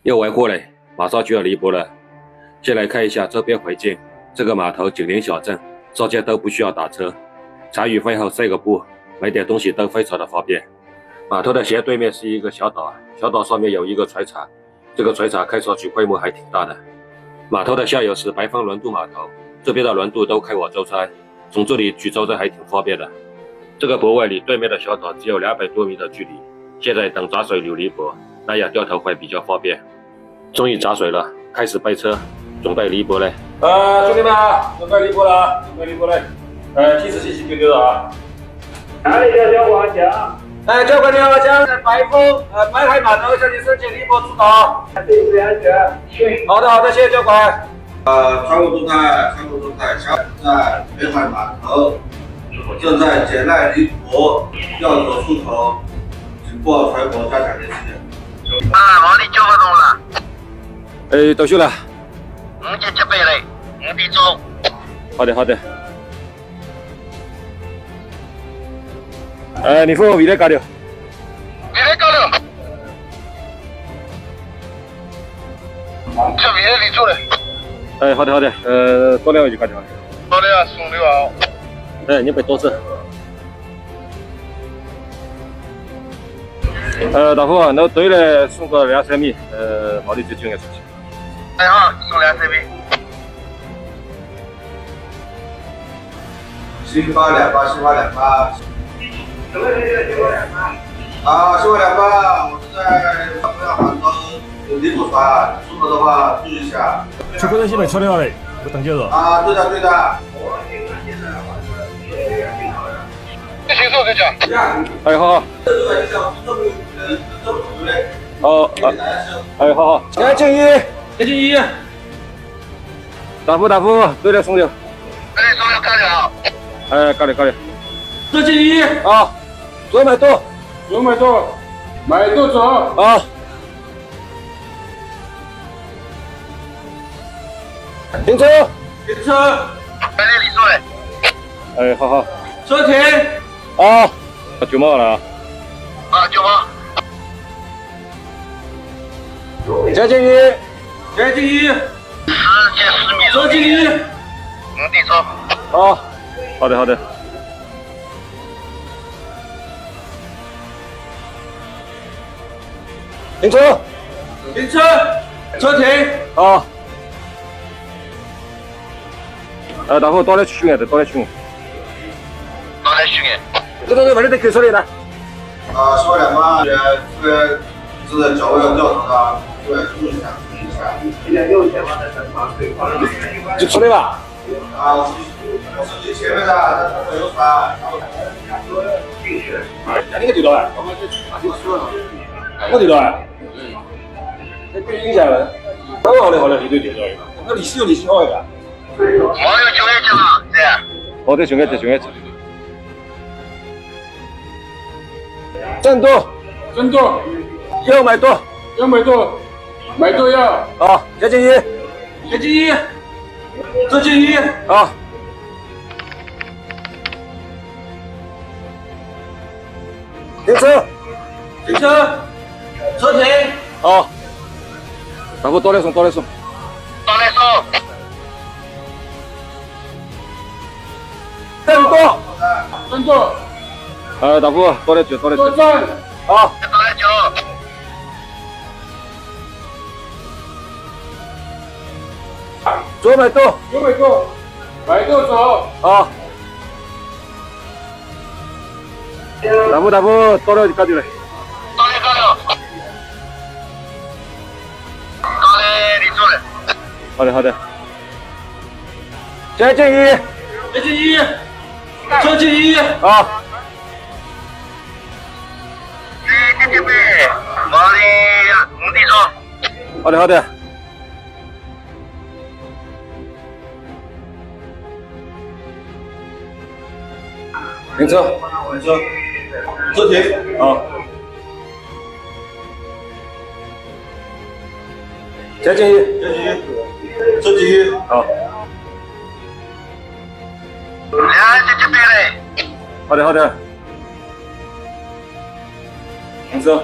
又完货嘞，马上就要离泊了。先来看一下周边环境，这个码头紧邻小镇，上街都不需要打车，茶余饭后散个步，买点东西都非常的方便。码头的斜对面是一个小岛，小岛上面有一个船厂，这个船厂看上去规模还挺大的。码头的下游是白方轮渡码头，这边的轮渡都开往舟山，从这里去舟山还挺方便的。这个泊位离对面的小岛只有200多米的距离，现在等闸水流离泊，那样掉头会比较方便。终于闸水了，开始备车，准备离泊嘞。兄弟们，准备离泊了，准备离泊嘞。提示信息丢丢了啊。哪里的消防讲？教官你好，将在白海码头向你申请离泊出岛。注意安全。好的，谢谢教官。船务动态，小船在北海码头，正在简赖离泊，要走出口，请拨船舶加强联系。我哋做得到啦。到手了。5點準備嚟，5點鐘。好的。你付位来搞掉。你嚟交流。这邊你做嚟。好的，多两位就搞掉了。好的啊，送你好。你别多事。大夫，那对了，送个2-3米，毛利最重要事情。好，送2-3米。新发2发。什么2發？新发2发，我是在北海码头离泊船，出口的话注意一下。出口东西没抽掉嘞，不等接着。对的。自行车再讲。好。好。前进一。大夫，对了，送掉。送了搞了。搞了。这进一。啊，左买多，买多走。啊。停车。快点离出来。好。车停。啊，9毛了。9毛。前进一。10米。车进一。5点钟。好的。停车。车停。大夫多来训练。这外面得给车里的。新发2发，正在脚位要掉头的，注意一下。6前方的身旁对方。就出来吧。我是你前面的，这有船。你个对到啊？我对到啊？你对影下来。好的，你对对到的。那利息好一点。我有9元钱了，这样。好的，9元钱。正多。要买多。买多要。前进一。这进一。停车。车停。大夫多来送。正多。大夫多来酒。多站。多来酒。左买多。买多走。大夫多来就搞定了。高了。你做了。好的。前进一。车进一。这边，毛利5点钟。好的。停车。车停。前进一。车进一。这边嘞。好的。停车。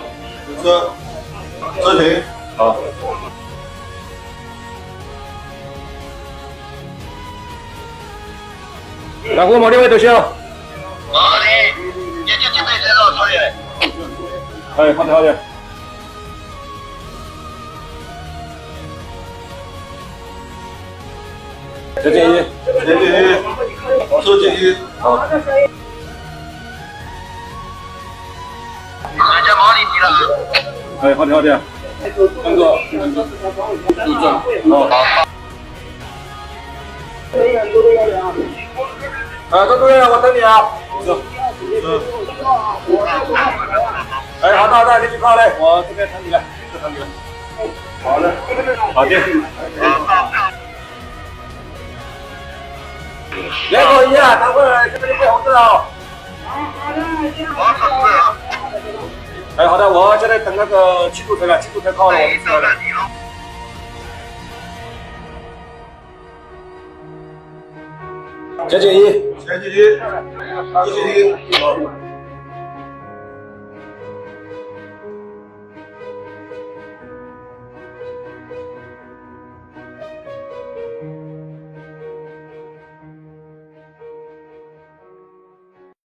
车停。好。大哥，某两位都行。好的，也就准备这种作业。哎，好的好的。这建议，前进一，车进一，好。时间毛里地了。哎，好的好的。两个，右转。好。周主任，我等你啊。走。哎，好的好的，你去靠嘞，我这边等你了，这等你了。好的，好的。两个一啊，等会儿这边就备红灯哦。哎，好的，我现在等那个七度车了，七度车靠了我们车了。前进一，前进一，后进一，好。